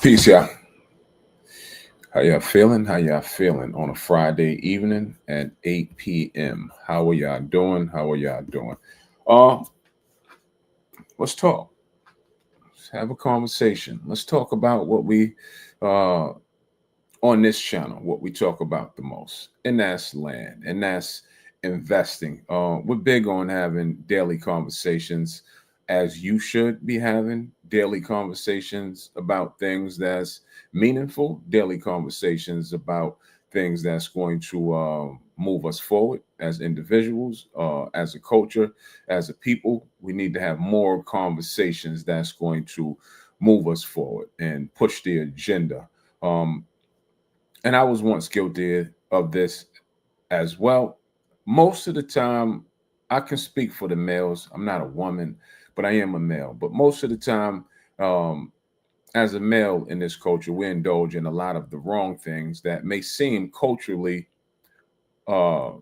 Peace, y'all. How y'all feeling? How y'all feeling on a Friday evening at 8 p.m.? How are y'all doing? How are y'all doing? Uh, let's talk. Let's have a conversation. Let's talk about what we on this channel, what we talk about the most, and that's land, and that's investing. We're big on having daily conversations, as you should be having daily conversations about things that's meaningful, daily conversations about things that's going to move us forward as individuals, as a culture, as a people. We need to have more conversations that's going to move us forward and push the agenda. Um, and I was once guilty of this as well. Most of the time, I can speak for the males. I'm not a woman, but I am a male. But most of the time, um, as a male in this culture, we indulge in a lot of the wrong things that may seem culturally uh,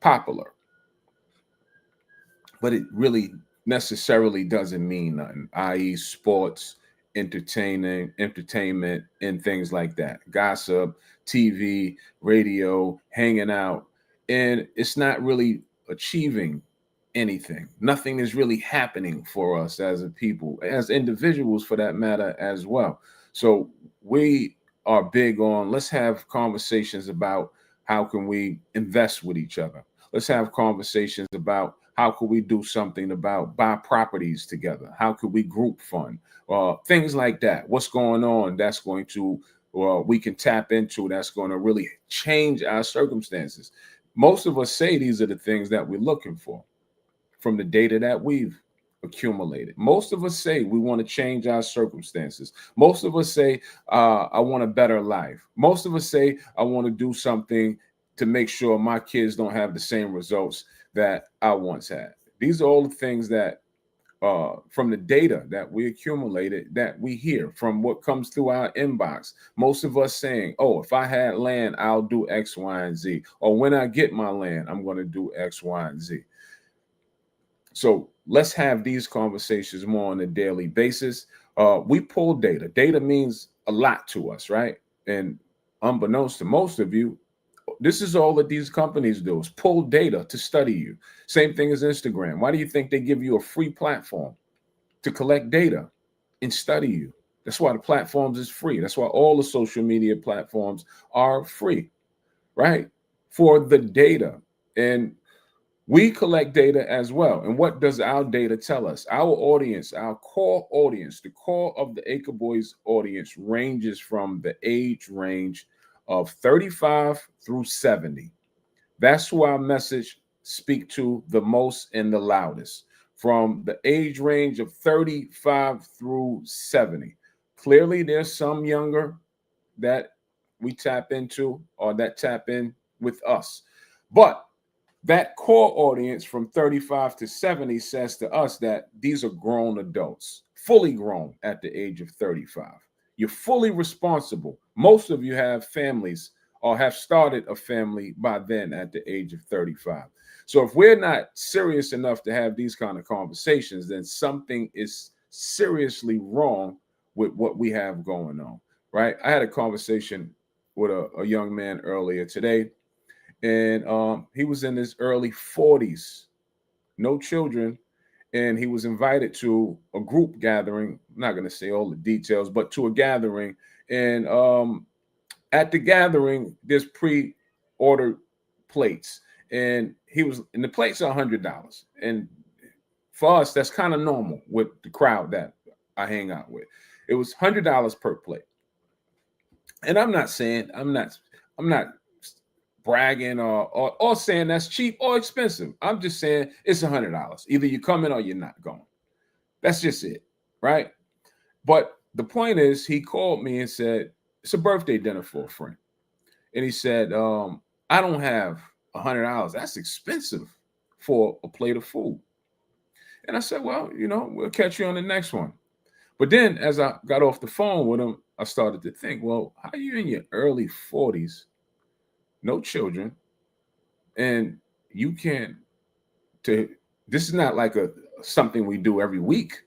popular, but it really necessarily doesn't mean nothing, i.e., sports, entertainment, and things like that. Gossip, TV, radio, hanging out. And it's not really achieving anything. Nothing is really happening for us as a people, as individuals for that matter as well. So we are big on let's have conversations about how can we invest with each other. Let's have conversations about how could we do something about buy properties together? How could we group fund? Things like that. What's going on that's going to we can tap into that's going to really change our circumstances. Most of us say these are the things that we're looking for from the data that we've accumulated. Most of us say we want to change our circumstances. Most of us say, I want a better life. Most of us say, I want to do something to make sure my kids don't have the same results that I once had. These are all the things that from the data that we accumulated that we hear from what comes through our inbox. Most of us saying, oh, if I had land, I'll do X, Y, and Z. Or when I get my land, I'm going to do X, Y, and Z. So let's have these conversations more on a daily basis. We pull data. Data means a lot to us, right? And unbeknownst to most of you, this is all that these companies do is pull data to study you. Same thing as Instagram. Why do you think they give you a free platform to collect data and study you? That's why the platforms is free. That's why all the social media platforms are free, right? For the data. And we collect data as well. And what does our data tell us? Our audience, our core audience, the core of the Acre Boyzz audience ranges from the age range of 35 through 70. That's who our message speak to the most and the loudest. From the age range of 35 through 70. Clearly, there's some younger that we tap into or that tap in with us. But that core audience from 35 to 70 says to us that these are grown adults, fully grown at the age of 35. You're fully responsible. Most of you have families or have started a family by then at the age of 35. So if we're not serious enough to have these kind of conversations, then something is seriously wrong with what we have going on, right? I had a conversation with a young man earlier today, and he was in his early 40s, no children, and he was invited to a group gathering. I'm not going to say all the details, but to a gathering, and At the gathering, there's pre-ordered plates, and the plates are $100. And for us, that's kind of normal with the crowd that I hang out with. It was $100 per plate. And I'm not bragging or saying that's cheap or expensive. I'm just saying it's $100. Either you come in or you're not going. That's just it, right? But the point is, he called me and said, it's a birthday dinner for a friend. And he said, I don't have $100. That's expensive for a plate of food. And I said, well, we'll catch you on the next one. But then as I got off the phone with him, I started to think, well, how are you in your early 40s, no children, and you can't, this is not like something we do every week.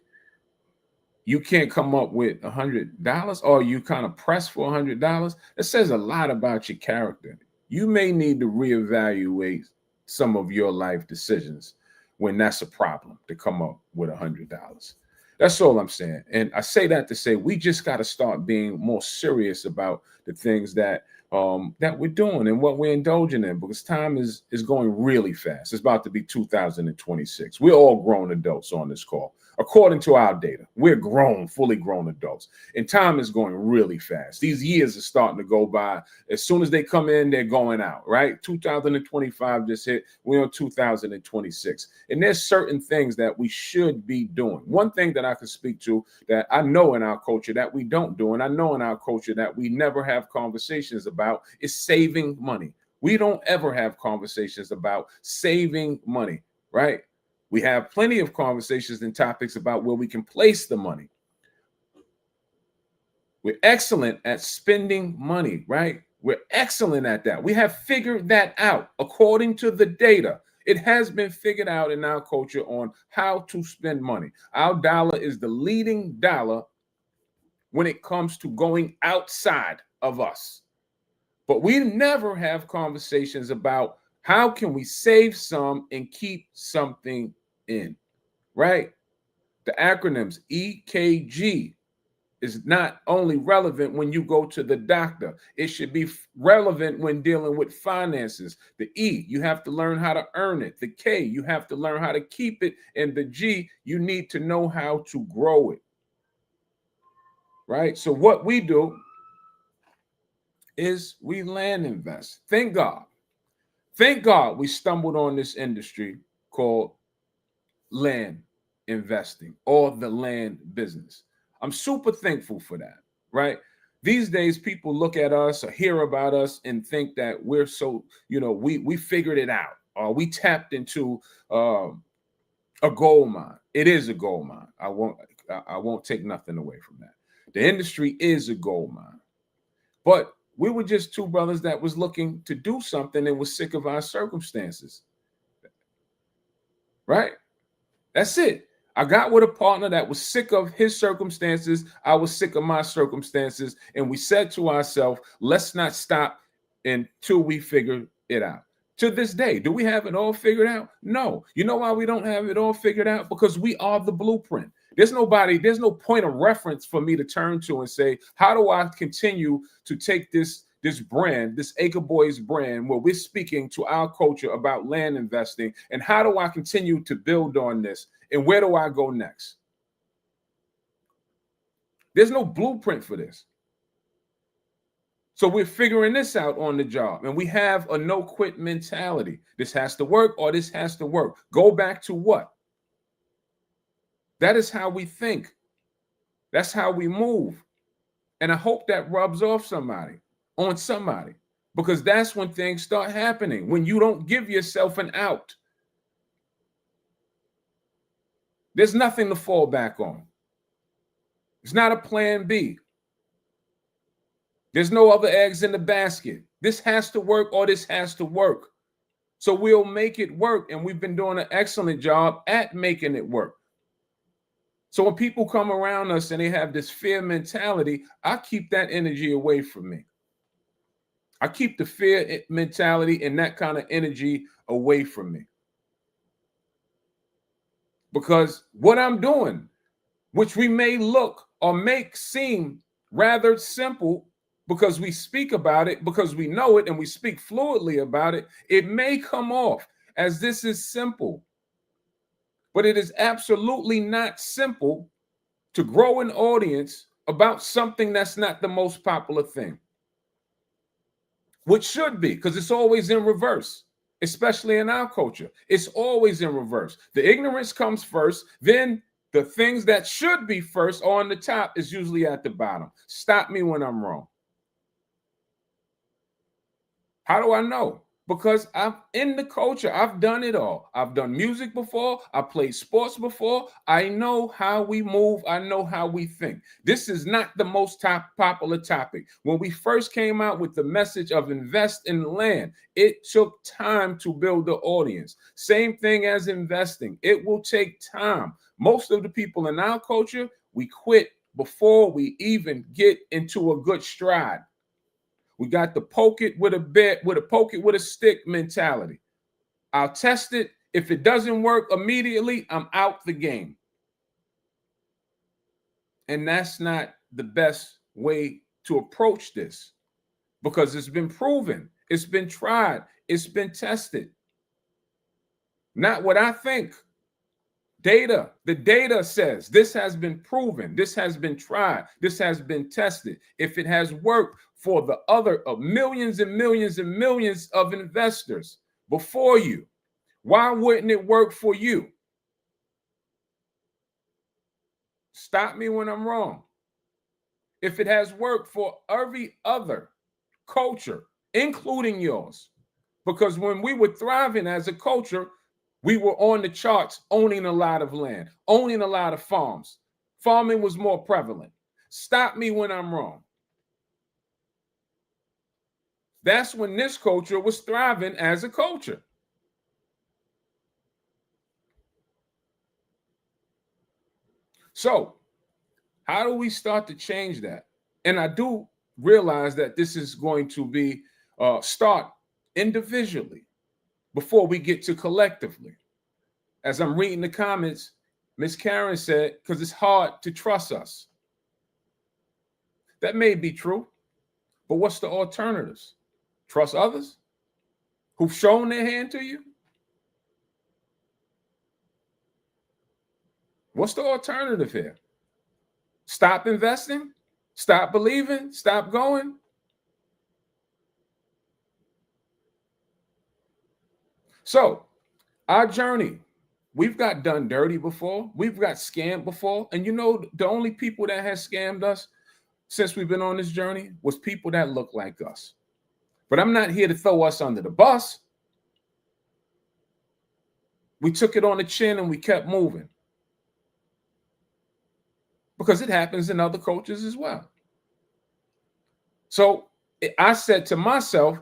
You can't come up with $100, or you kind of press for $100. It says a lot about your character. You may need to reevaluate some of your life decisions when that's a problem to come up with $100. That's all I'm saying. And I say that to say we just got to start being more serious about the things that we're doing and what we're indulging in, because time is going really fast. It's about to be 2026. We're all grown adults on this call. According to our data, we're grown, fully grown adults. And time is going really fast. These years are starting to go by. As soon as they come in, they're going out, right? 2025 just hit. We're on 2026. And there's certain things that we should be doing. One thing that I can speak to that I know in our culture that we don't do, and I know in our culture that we never have conversations about, is saving money. We don't ever have conversations about saving money, right? We have plenty of conversations and topics about where we can place the money. We're excellent at spending money, right? We're excellent at that. We have figured that out according to the data. It has been figured out in our culture on how to spend money. Our dollar is the leading dollar when it comes to going outside of us. But we never have conversations about how can we save some and keep something in, right? The acronyms EKG is not only relevant when you go to the doctor. It should be relevant when dealing with finances. The E, you have to learn how to earn it. The K, you have to learn how to keep it. And the G, you need to know how to grow it, right? So what we do is we land invest. Thank God we stumbled on this industry called land investing or the land business. I'm super thankful for that, right? These days, people look at us or hear about us and think that we're so, we figured it out, or we tapped into a gold mine. It is a gold mine. I won't take nothing away from that. The industry is a gold mine, but we were just two brothers that was looking to do something and was sick of our circumstances, right? That's it. I got with a partner that was sick of his circumstances. I was sick of my circumstances. And we said to ourselves, let's not stop until we figure it out. To this day, do we have it all figured out? No. You know why we don't have it all figured out? Because we are the blueprint. There's no point of reference for me to turn to and say, how do I continue to take this brand, this Acre Boyzz brand, where we're speaking to our culture about land investing, and how do I continue to build on this, and where do I go next? There's no blueprint for this. So we're figuring this out on the job, and we have a no quit mentality. This has to work, or this has to work. Go back to what? That is how we think. That's how we move. And I hope that rubs off on somebody, because that's when things start happening, when you don't give yourself an out. There's nothing to fall back on. It's not a plan B. There's no other eggs in the basket. This has to work, or this has to work. So we'll make it work, and we've been doing an excellent job at making it work. So when people come around us and they have this fear mentality, I keep that energy away from me. I keep the fear mentality and that kind of energy away from me. Because what I'm doing, which we may look or make seem rather simple, because we speak about it, because we know it and we speak fluidly about it, it may come off as this is simple. But it is absolutely not simple to grow an audience about something that's not the most popular thing, which should be, because it's always in reverse, especially in our culture. It's always in reverse. The ignorance comes first, then the things that should be first or on the top is usually at the bottom. Stop me when I'm wrong. How do I know? Because I'm in the culture. I've done it all. I've done music before. I played sports before. I know how we move. I know how we think. This is not the most popular topic. When we first came out with the message of invest in land, it took time to build the audience. Same thing as investing. It will take time. Most of the people in our culture, we quit before we even get into a good stride. We got the poke it with a stick mentality. I'll test it. If it doesn't work immediately, I'm out the game. And that's not the best way to approach this, because it's been proven, it's been tried, it's been tested. Not what I think. Data. The data says this has been proven, this has been tried, this has been tested. If it has worked for the other millions and millions and millions of investors before you, why wouldn't it work for you? Stop me when I'm wrong. If it has worked for every other culture, including yours, because when we were thriving as a culture, we were on the charts, owning a lot of land, owning a lot of farms. Farming was more prevalent. Stop me when I'm wrong. That's when this culture was thriving as a culture. So, how do we start to change that? And I do realize that this is going to be start individually before we get to collectively. As I'm reading the comments, Miss Karen said, because it's hard to trust us. That may be true, but what's the alternatives? Trust others who've shown their hand to you? What's the alternative here? Stop investing? Stop believing? Stop going? So, our journey, we've got done dirty before. We've got scammed before. And you know, the only people that has scammed us since we've been on this journey was people that look like us. But I'm not here to throw us under the bus. We took it on the chin and we kept moving, because it happens in other cultures as well. So I said to myself,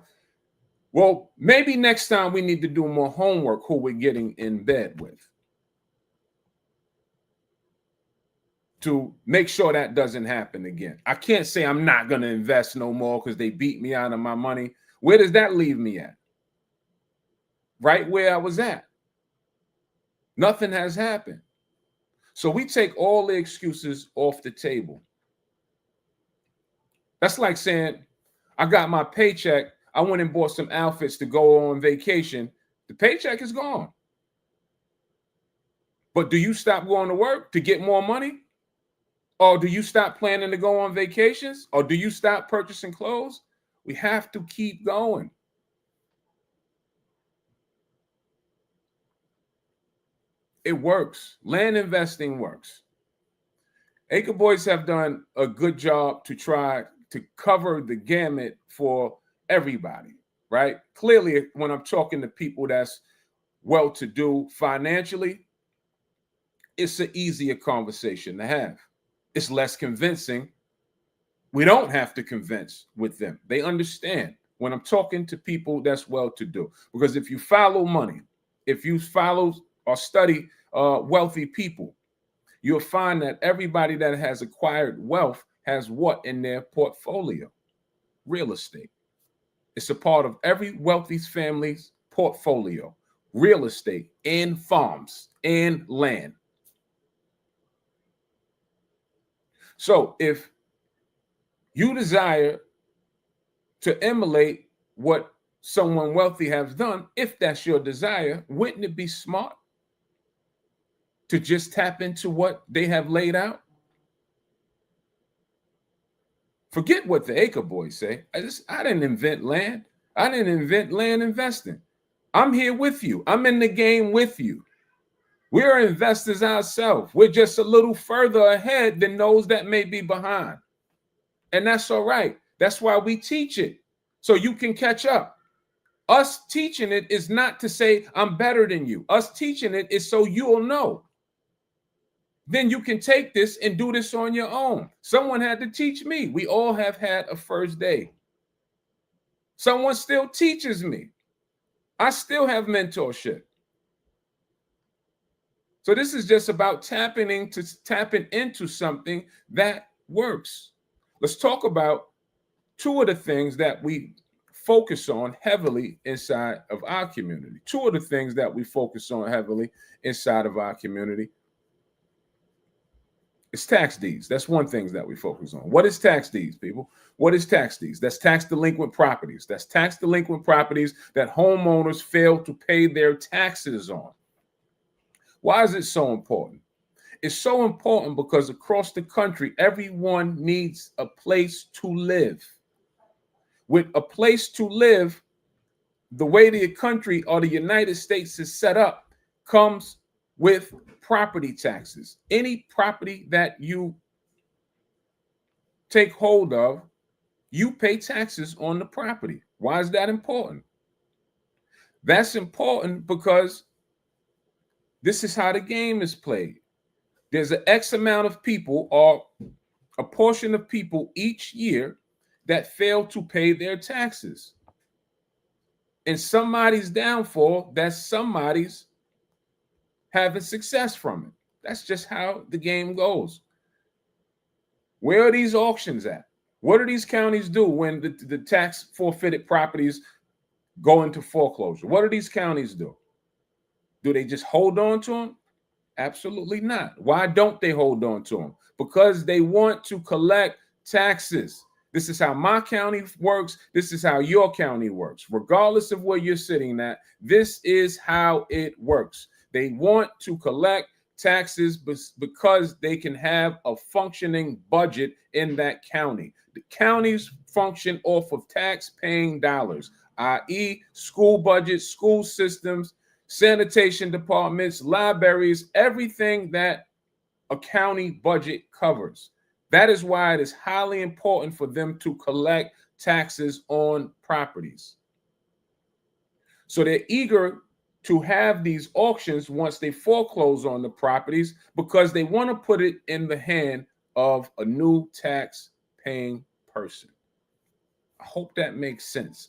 well, maybe next time we need to do more homework who we're getting in bed with, to make sure that doesn't happen again. I can't say I'm not going to invest no more because they beat me out of my money. Where does that leave me at? Right where I was at. Nothing has happened. So we take all the excuses off the table. That's like saying, I got my paycheck, I went and bought some outfits to go on vacation. The paycheck is gone. But do you stop going to work to get more money? Or do you stop planning to go on vacations? Or do you stop purchasing clothes? We have to keep going. It works. Land investing works. Acre Boyzz have done a good job to try to cover the gamut for everybody, right? Clearly, when I'm talking to people that's well-to-do financially, it's an easier conversation to have. It's less convincing. We don't have to convince with them. They understand when I'm talking to people that's well-to-do. Because if you follow money, if you follow or study wealthy people, you'll find that everybody that has acquired wealth has what in their portfolio? Real estate. It's a part of every wealthy family's portfolio. Real estate and farms and land. So if you desire to emulate what someone wealthy has done, if that's your desire, wouldn't it be smart to just tap into what they have laid out? Forget what the Acre Boyzz say. I didn't invent land. I didn't invent land investing. I'm here with you. I'm in the game with you. We're investors ourselves. We're just a little further ahead than those that may be behind. And that's all right. That's why we teach it, so you can catch up. Us teaching it is not to say I'm better than you. Us teaching it is so you'll know. Then you can take this and do this on your own. Someone had to teach me. We all have had a first day. Someone still teaches me. I still have mentorship. So this is just about tapping into something that works. Let's talk about two of the things that we focus on heavily inside of our community. Two of the things that we focus on heavily inside of our community. It's tax deeds. That's one thing that we focus on. What is tax deeds, people? What is tax deeds? That's tax delinquent properties. That's tax delinquent properties that homeowners fail to pay their taxes on. Why is it so important? It's so important because across the country, everyone needs a place to live. With a place to live, the way the country or the United States is set up comes with property taxes. Any property that you take hold of, you pay taxes on the property. Why is that important? That's important because this is how the game is played. There's an X amount of people or a portion of people each year that fail to pay their taxes. And somebody's downfall, that's somebody's having success from it. That's just how the game goes. Where are these auctions at? What do these counties do when the tax forfeited properties go into foreclosure? What do these counties do? Do they just hold on to them? Absolutely not. Why don't they hold on to them? Because they want to collect taxes. This is how my county works. This is how your county works. Regardless of where you're sitting at, this is how it works. They want to collect taxes because they can have a functioning budget in that county. The counties function off of tax-paying dollars, i.e., school budgets, school systems, sanitation departments, libraries, everything that a county budget covers. That is why it is highly important for them to collect taxes on properties. So they're eager to have these auctions once they foreclose on the properties because they want to put it in the hand of a new tax-paying person. I hope that makes sense.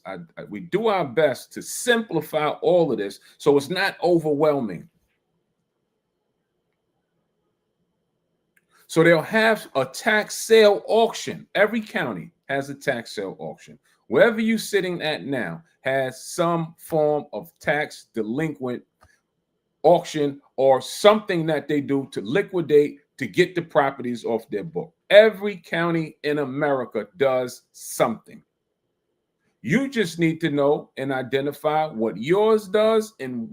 We do our best to simplify all of this so it's not overwhelming. So they'll have a tax sale auction. Every county has a tax sale auction. Wherever you're sitting at now has some form of tax delinquent auction or something that they do to liquidate to get the properties off their book. Every county in America does something. You just need to know and identify what yours does and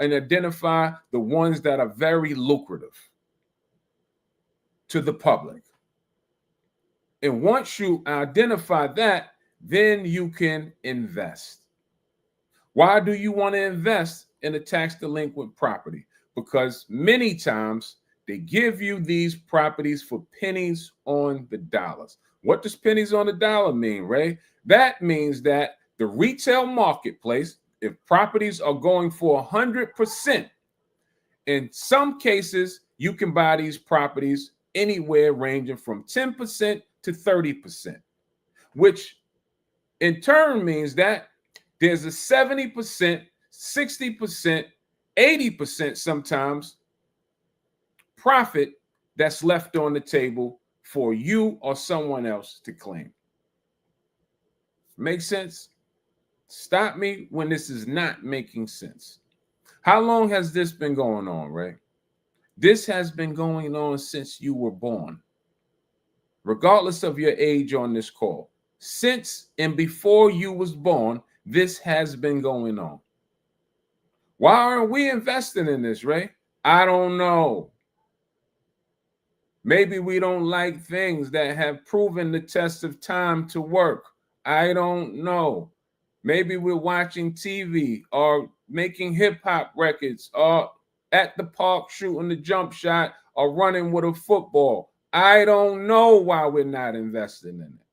identify the ones that are very lucrative to the public. And once you identify that, then you can invest. Why do you want to invest in a tax delinquent property? Because many times they give you these properties for pennies on the dollars. What does pennies on the dollar mean, Ray? That means that the retail marketplace, if properties are going for 100%, in some cases, you can buy these properties anywhere ranging from 10% to 30%, which in turn means that there's a 70%, 60%, 80% sometimes profit that's left on the table for you or someone else to claim. Make sense? Stop me when this is not making sense. How long has this been going on, Ray? This has been going on since you were born. Regardless of your age on this call, Since and before you was born, this has been going on. Why aren't we investing in this, Ray? I don't know. Maybe we don't like things that have proven the test of time to work. I don't know. Maybe we're watching TV or making hip hop records or at the park shooting the jump shot or running with a football. I don't know why we're not investing in it.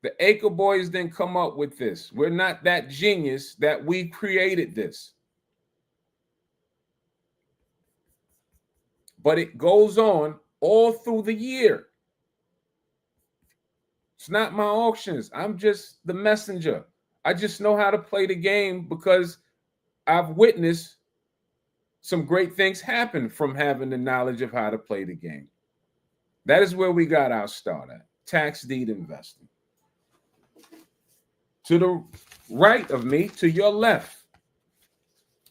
The Acre Boyzz didn't come up with this. We're not that genius that we created this. But it goes on all through the year. It's not my auctions. I'm just the messenger. I just know how to play the game because I've witnessed some great things happen from having the knowledge of how to play the game. That is where we got our start at. Tax deed investing. To the right of me, to your left,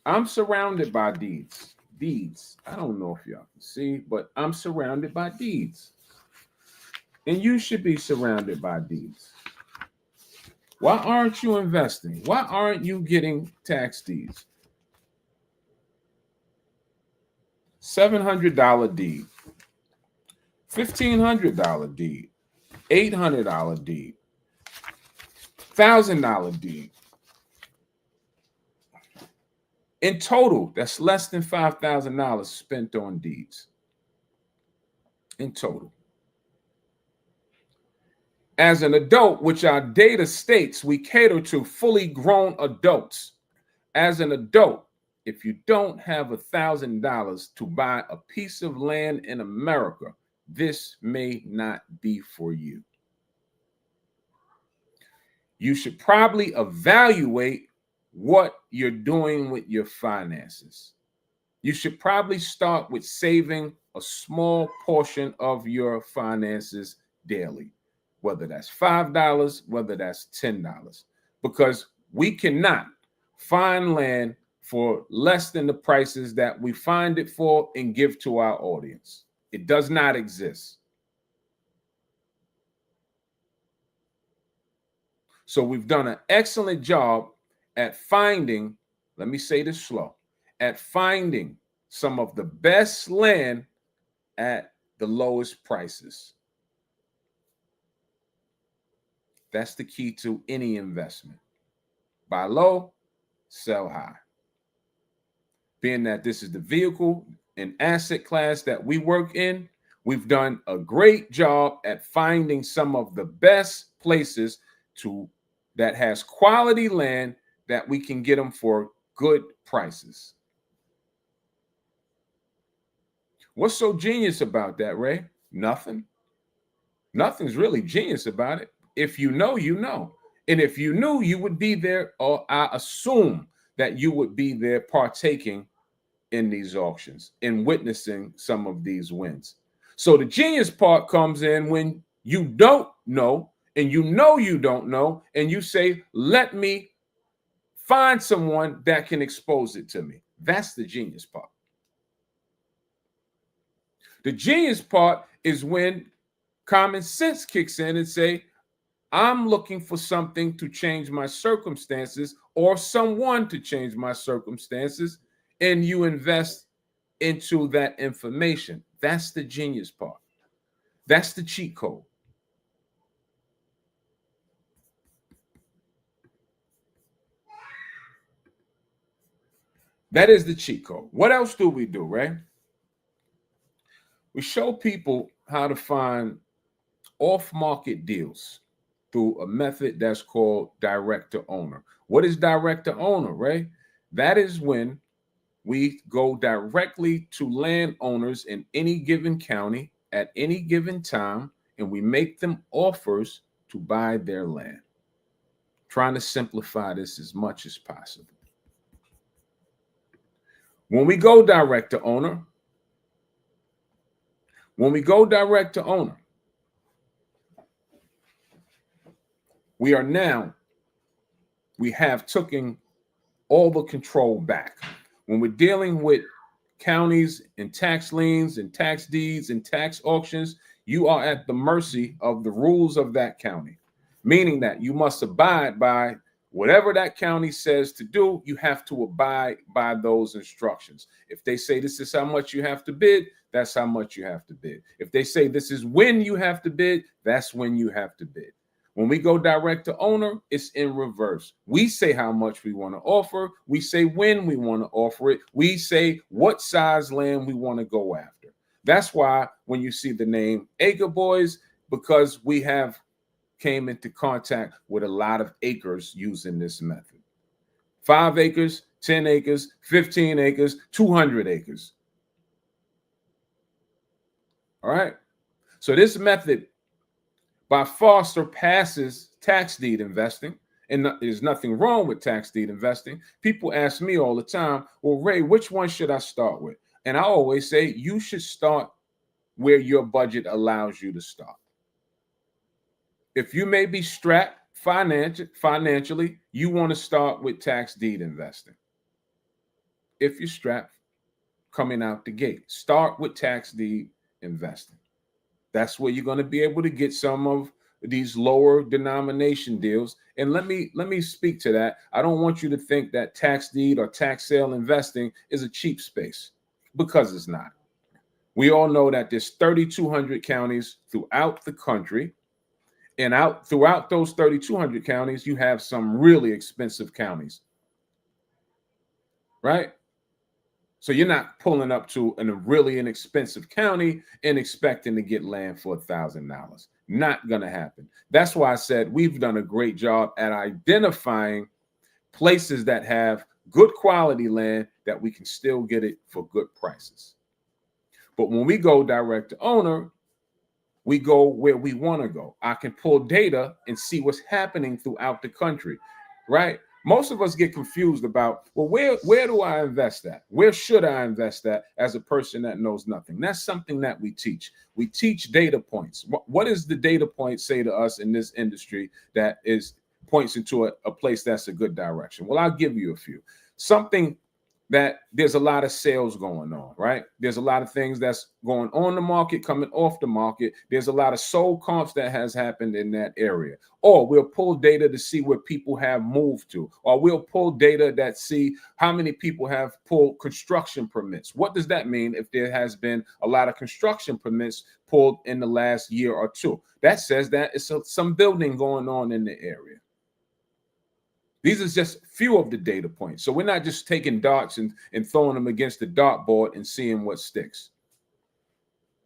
I'm surrounded by deeds. Deeds. I don't know if y'all can see, but I'm surrounded by deeds. And you should be surrounded by deeds. Why aren't you investing? Why aren't you getting tax deeds? $700 deed, $1,500 deed, $800 deed, $1,000 deed. In total, that's less than $5,000 spent on deeds. In total. As an adult, which our data states we cater to fully grown adults. As an adult, if you don't have $1,000 to buy a piece of land in America, this may not be for you. You should probably evaluate what you're doing with your finances. You should probably start with saving a small portion of your finances daily, whether that's $5, whether that's $10, because we cannot find land for less than the prices that we find it for and give to our audience. It does not exist. So we've done an excellent job at finding, let me say this slow, at finding some of the best land at the lowest prices. That's the key to any investment. Buy low, sell high. Being that this is the vehicle and asset class that we work in, we've done a great job at finding some of the best places that has quality land that we can get them for good prices. What's so genius about that, Ray? Nothing. Nothing's really genius about it. If you know, you know. And if you knew, you would be there, or I assume that you would be there partaking in these auctions and witnessing some of these wins. So the genius part comes in when you don't know, and you know you don't know, and you say, let me find someone that can expose it to me. That's the genius part. The genius part is when common sense kicks in and say, I'm looking for something to change my circumstances or someone to change my circumstances, and you invest into that information. That's the genius part. That's the cheat code. That is the cheat code. What else do we do, right? We show people how to find off-market deals through a method that's called direct to owner. What is direct to owner, right? That is when we go directly to landowners in any given county at any given time, and we make them offers to buy their land. Trying to simplify this as much as possible. When we go direct to owner, we have taken all the control back. When we're dealing with counties and tax liens and tax deeds and tax auctions, You are at the mercy of the rules of that county, meaning that you must abide by whatever that county says to do. You have to abide by those instructions. If they say this is how much you have to bid, that's how much you have to bid. If they say this is when you have to bid, that's when you have to bid. When we go direct to owner, it's in reverse. We say how much we want to offer. We say when we want to offer it. We say what size land we want to go after. That's why when you see the name Acre Boyzz, because we have came into contact with a lot of acres using this method. 5 acres, 10 acres, 15 acres, 200 acres. All right. So this method by far surpasses tax deed investing. And there's nothing wrong with tax deed investing. People ask me all the time, well, Ray, which one should I start with? And I always say you should start where your budget allows you to start. If you may be strapped financially, you want to start with tax deed investing. If you're strapped coming out the gate, start with tax deed investing. That's where you're going to be able to get some of these lower denomination deals. And let me speak to that. I don't want you to think that tax deed or tax sale investing is a cheap space, because it's not. We all know that there's 3,200 counties throughout the country. And throughout those 3,200 counties, you have some really expensive counties, right? So you're not pulling up to a really inexpensive county and expecting to get land for $1,000. Not going to happen. That's why I said we've done a great job at identifying places that have good quality land that we can still get it for good prices. But when we go direct to owner, we go where we want to go. I can pull data and see what's happening throughout the country, right? Most of us get confused about, well, where do I invest at? Where should I invest at as a person that knows nothing? That's something that we teach. We teach data points. What does the data point say to us in this industry that points into a place that's a good direction? Well, I'll give you a few. Something that there's a lot of sales going on, right? There's a lot of things that's going on the market, coming off the market. There's a lot of sold comps that has happened in that area. Or we'll pull data to see where people have moved to. Or we'll pull data that see how many people have pulled construction permits. What does that mean if there has been a lot of construction permits pulled in the last year or two? That says that it's some building going on in the area. These are just few of the data points. So we're not just taking darts and throwing them against the dartboard and seeing what sticks,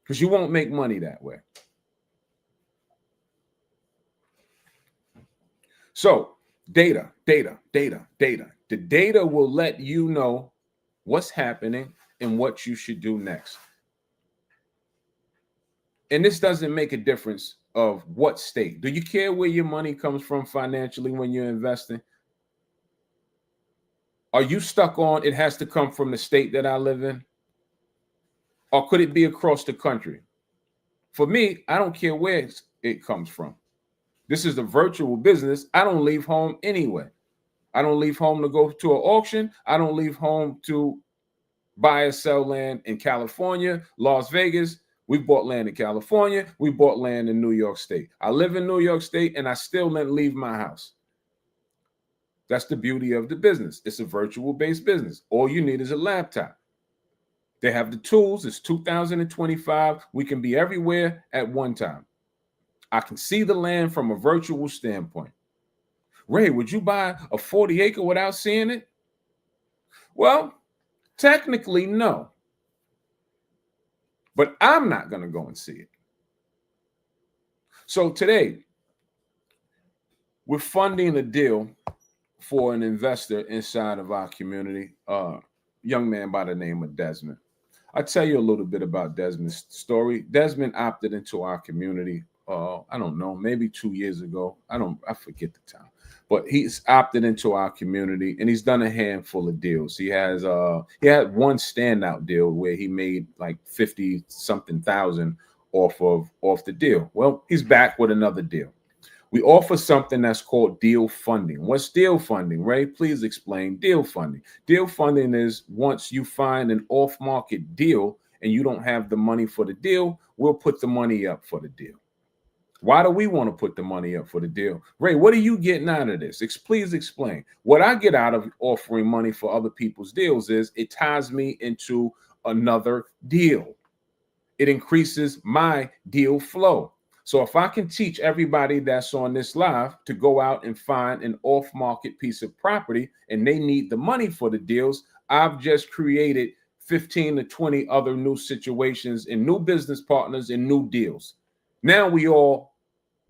because you won't make money that way. So data. The data will let you know what's happening and what you should do next. And this doesn't make a difference of what state. Do you care where your money comes from financially when you're investing? Are you stuck on it has to come from the state that I live in? Or could it be across the country? For me, I don't care where it comes from. This is a virtual business. I don't leave home anyway. I don't leave home to go to an auction. I don't leave home to buy or sell land in California, Las Vegas. We bought land in California. We bought land in New York State. I live in New York State and I still didn't leave my house. That's the beauty of the business. It's a virtual-based business. All you need is a laptop. They have the tools. It's 2025. We can be everywhere at one time. I can see the land from a virtual standpoint. Ray, would you buy a 40-acre without seeing it? Well, technically, no. But I'm not going to go and see it. So today, we're funding a deal for an investor inside of our community, young man by the name of Desmond. I'll tell you a little bit about Desmond's story. Desmond opted into our community, I don't know, maybe 2 years ago. I forget the time. But he's opted into our community and he's done a handful of deals. He had one standout deal where he made like 50-something thousand off the deal. Well, he's back with another deal. We offer something that's called deal funding. What's deal funding, Ray? Please explain deal funding. Deal funding is once you find an off-market deal and you don't have the money for the deal, we'll put the money up for the deal. Why do we want to put the money up for the deal? Ray, what are you getting out of this? Please explain. What I get out of offering money for other people's deals is it ties me into another deal. It increases my deal flow. So if I can teach everybody that's on this live to go out and find an off-market piece of property and they need the money for the deals, I've just created 15 to 20 other new situations and new business partners and new deals. Now we all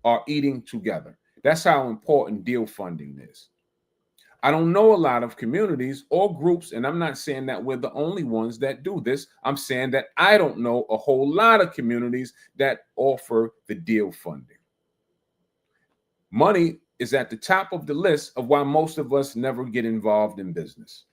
are eating together. That's how important deal funding is. I don't know a lot of communities or groups, and I'm not saying that we're the only ones that do this. I'm saying that I don't know a whole lot of communities that offer the deal funding. Money is at the top of the list of why most of us never get involved in business.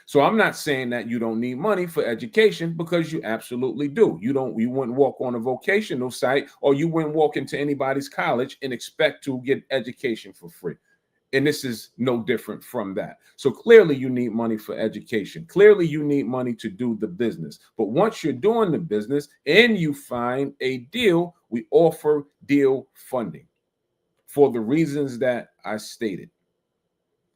So I'm not saying that you don't need money for education, because you absolutely do. You wouldn't walk on a vocational site, or you wouldn't walk into anybody's college and expect to get education for free. And this is no different from that. So clearly you need money for education. Clearly you need money to do the business. But once you're doing the business and you find a deal, we offer deal funding for the reasons that I stated.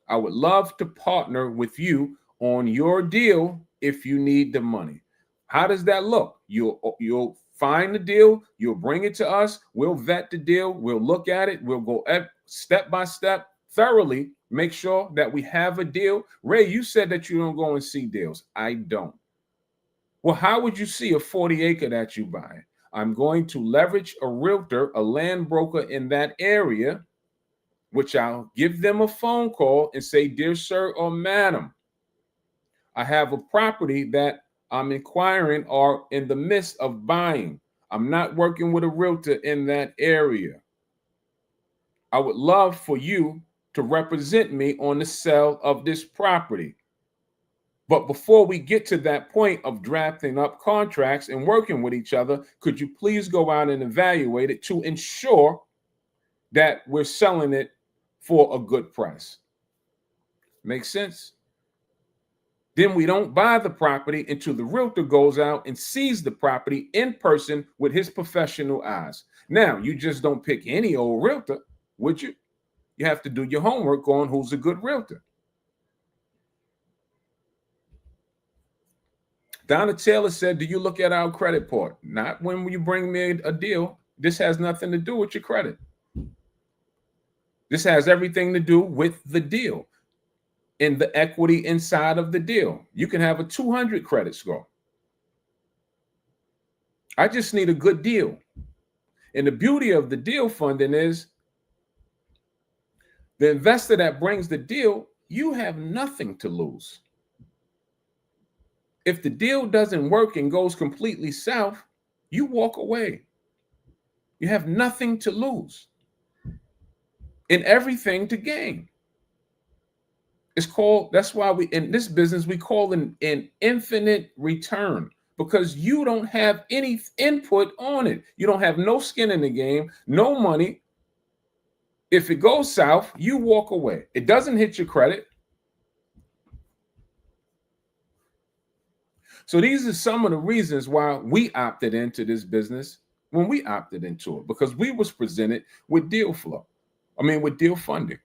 I would love to partner with you on your deal if you need the money. How does that look? You'll find the deal, you'll bring it to us, we'll vet the deal, we'll look at it, we'll go step by step, thoroughly make sure that we have a deal. Ray, you said that you don't go and see deals. I don't. Well, how would you see a 40 acre that you buy? I'm going to leverage a realtor, a land broker in that area, which I'll give them a phone call and say, dear sir or madam, I have a property that I'm inquiring or in the midst of buying. I'm not working with a realtor in that area. I would love for you to represent me on the sale of this property. But before we get to that point of drafting up contracts and working with each other, could you please go out and evaluate it to ensure that we're selling it for a good price? Make sense? Then we don't buy the property until the realtor goes out and sees the property in person with his professional eyes. Now, you just don't pick any old realtor, would you? You have to do your homework on who's a good realtor. Donna Taylor said, do you look at our credit report? Not when you bring me a deal. This has nothing to do with your credit. This has everything to do with the deal and the equity inside of the deal. You can have a 200 credit score. I just need a good deal. And the beauty of the deal funding is the investor that brings the deal, you have nothing to lose. If the deal doesn't work and goes completely south, you walk away. You have nothing to lose and everything to gain. It's called, that's why we, in this business, we call an infinite return, because you don't have any input on it. You don't have no skin in the game, no money. If it goes south, you walk away. It doesn't hit your credit. So these are some of the reasons why we opted into this business when we opted into it, because we was presented with deal flow. With deal funding.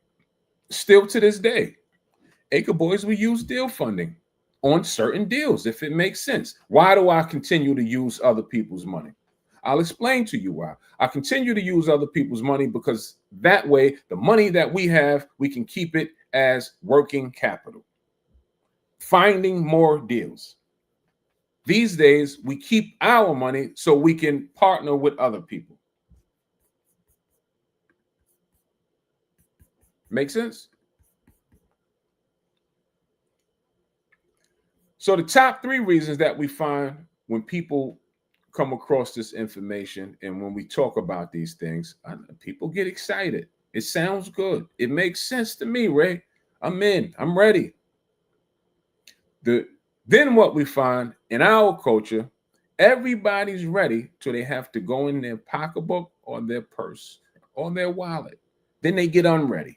Still to this day, Acre Boyzz, we use deal funding on certain deals if it makes sense. Why do I continue to use other people's money? I'll explain to you why. I continue to use other people's money because that way, the money that we have, we can keep it as working capital. Finding more deals. These days, we keep our money so we can partner with other people. Make sense? So the top 3 reasons that we find when people come across this information and when we talk about these things, people get excited. It sounds good. It makes sense to me, Ray. I'm in. I'm ready. Then what we find in our culture, everybody's ready till they have to go in their pocketbook or their purse or their wallet. Then they get unready.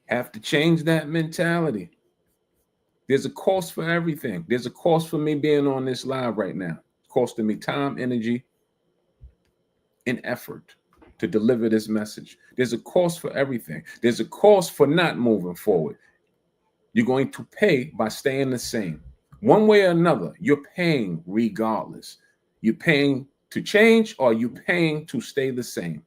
Have to change that mentality. There's a cost for everything. There's a cost for me being on this live right now. It's costing me time, energy, and effort to deliver this message. There's a cost for everything. There's a cost for not moving forward. You're going to pay by staying the same. One way or another, you're paying regardless. You're paying to change or you're paying to stay the same.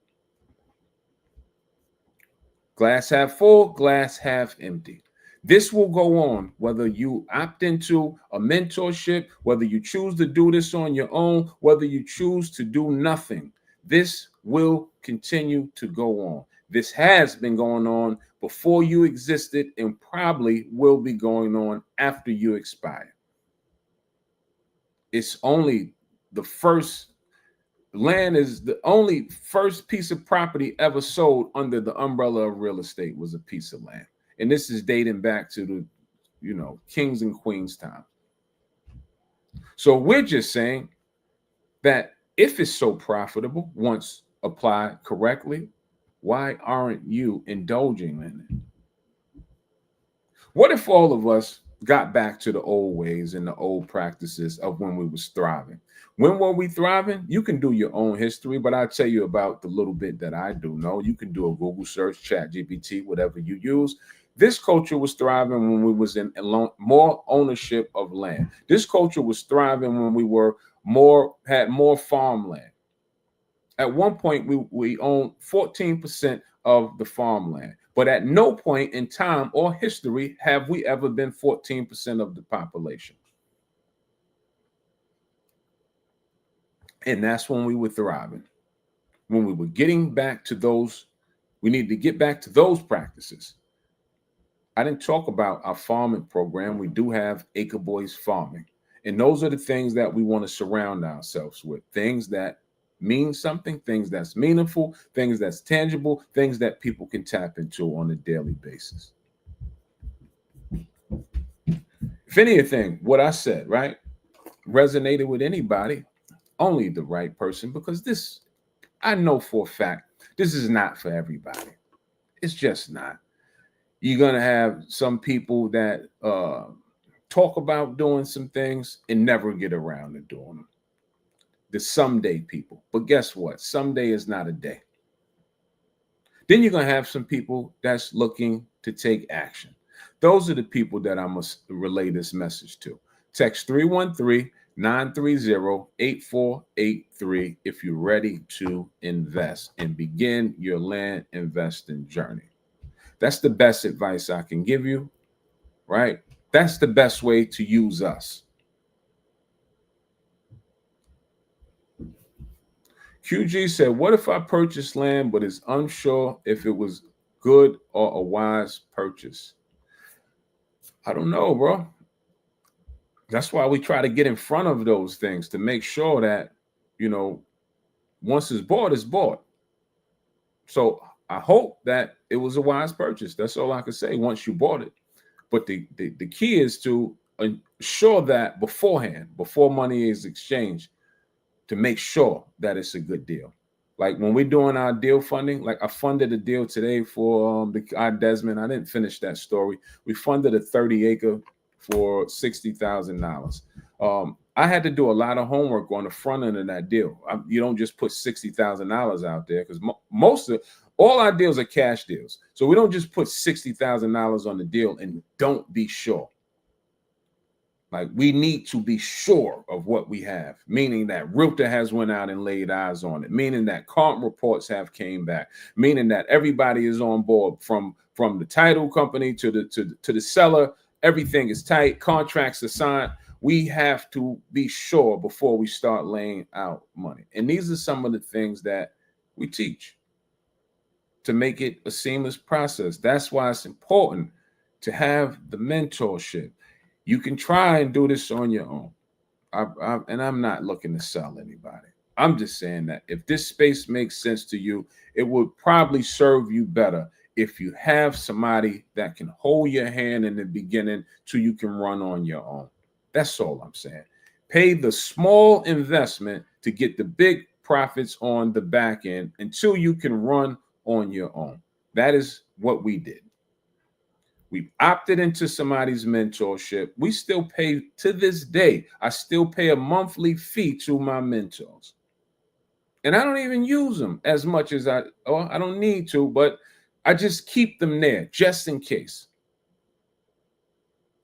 Glass half full, glass half empty. This will go on whether you opt into a mentorship, whether you choose to do this on your own, whether you choose to do nothing. This will continue to go on. This has been going on before you existed and probably will be going on after you expire. It's only the first land is the only first piece of property ever sold under the umbrella of real estate was a piece of land. And this is dating back to the, kings and queens time. So we're just saying that if it's so profitable, once applied correctly, why aren't you indulging in it? What if all of us got back to the old ways and the old practices of when we was thriving? When were we thriving? You can do your own history, but I'll tell you about the little bit that I do know. You can do a Google search, Chat GPT, whatever you use. This culture was thriving when we was in more ownership of land. This culture was thriving when we had more farmland. At one point, we owned 14% of the farmland. But at no point in time or history have we ever been 14% of the population. And that's when we were thriving. When we were getting back to those, we need to get back to those practices. I didn't talk about our farming program. We do have Acre Boyzz farming. And those are the things that we want to surround ourselves with. Things that mean something, things that's meaningful, things that's tangible, things that people can tap into on a daily basis. If anything, what I said, right, resonated with anybody, only the right person, because this, I know for a fact, this is not for everybody. It's just not. You're going to have some people that talk about doing some things and never get around to doing them. The someday people. But guess what? Someday is not a day. Then you're going to have some people that's looking to take action. Those are the people that I must relay this message to. Text 313-930-8483 if you're ready to invest and begin your land investing journey. That's the best advice I can give you, right? That's the best way to use us. QG said, what if I purchased land but is unsure if it was good or a wise purchase? I don't know, bro. That's why we try to get in front of those things to make sure that, once it's bought, it's bought. So I hope that it was a wise purchase. That's all I can say once you bought it. But the key is to ensure that beforehand, before money is exchanged, to make sure that it's a good deal. Like when we're doing our deal funding, like I funded a deal today for our Desmond. I didn't finish that story. We funded a 30-acre for $60,000. I had to do a lot of homework on the front end of that deal. You don't just put $60,000 out there because all our deals are cash deals. So we don't just put $60,000 on the deal and don't be sure. Like we need to be sure of what we have, meaning that realtor has went out and laid eyes on it, meaning that comp reports have came back, meaning that everybody is on board from the title company to the seller. Everything is tight. Contracts are signed. We have to be sure before we start laying out money. And these are some of the things that we teach to make it a seamless process. That's why it's important to have the mentorship. You can try and do this on your own. And I'm not looking to sell anybody. I'm just saying that if this space makes sense to you, it would probably serve you better if you have somebody that can hold your hand in the beginning till you can run on your own. That's all I'm saying. Pay the small investment to get the big profits on the back end until you can run on your own. That is what we did. We opted into somebody's mentorship. We still pay to this day. I still pay a monthly fee to my mentors. And I don't even use them as much as I don't need to, but I just keep them there just in case.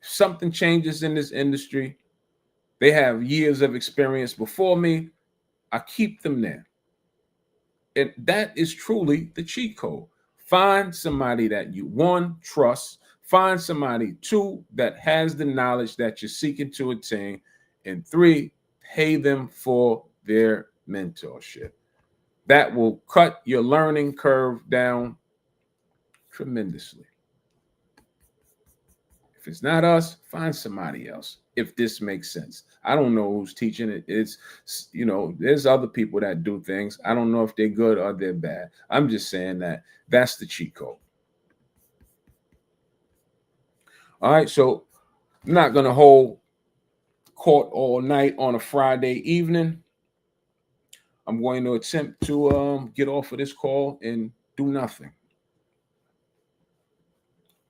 If something changes in this industry, they have years of experience before me. I keep them there. And that is truly the cheat code. Find somebody that you, one, trust. Find somebody, two, that has the knowledge that you're seeking to attain. And three, pay them for their mentorship. That will cut your learning curve down tremendously. If it's not us, find somebody else. If this makes sense. I don't know who's teaching it. It's, there's other people that do things. I don't know if they're good or they're bad. I'm just saying that that's the cheat code. All right, so I'm not going to hold court all night on a Friday evening. I'm going to attempt to get off of this call and do nothing.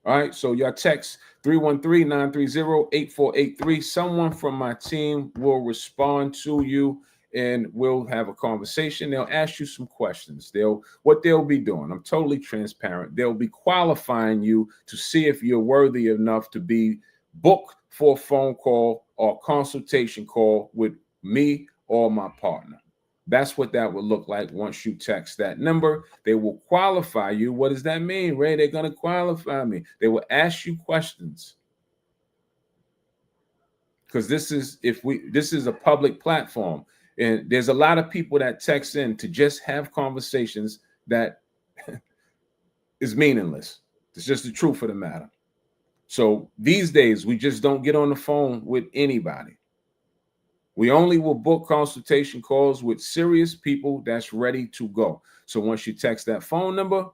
All right, so y'all text 313-930-8483. Someone from my team will respond to you and we'll have a conversation. They'll ask you some questions. What they'll be doing. I'm totally transparent. They'll be qualifying you to see if you're worthy enough to be booked for a phone call or consultation call with me or my partner. That's what that would look like once you text that number. They will qualify you. What does that mean, Ray? They're going to qualify me. They will ask you questions. Because this is a public platform. And there's a lot of people that text in to just have conversations that is meaningless. It's just the truth of the matter. So these days, we just don't get on the phone with anybody. We only will book consultation calls with serious people that's ready to go. So once you text that phone number,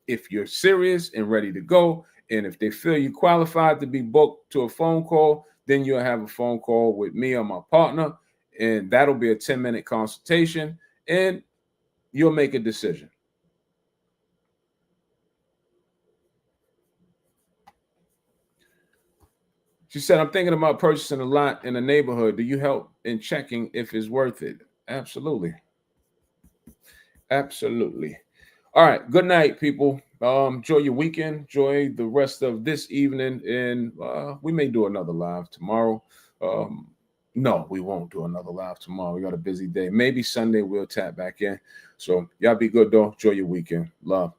if you're serious and ready to go, and if they feel you qualified to be booked to a phone call, then you'll have a phone call with me or my partner, and that'll be a 10-minute consultation, and you'll make a decision. She said, I'm thinking about purchasing a lot in the neighborhood. Do you help in checking if it's worth it? Absolutely. Absolutely. All right. Good night, people. Enjoy your weekend. Enjoy the rest of this evening. And we may do another live tomorrow. No, we won't do another live tomorrow. We got a busy day. Maybe Sunday we'll tap back in. So y'all be good, though. Enjoy your weekend. Love.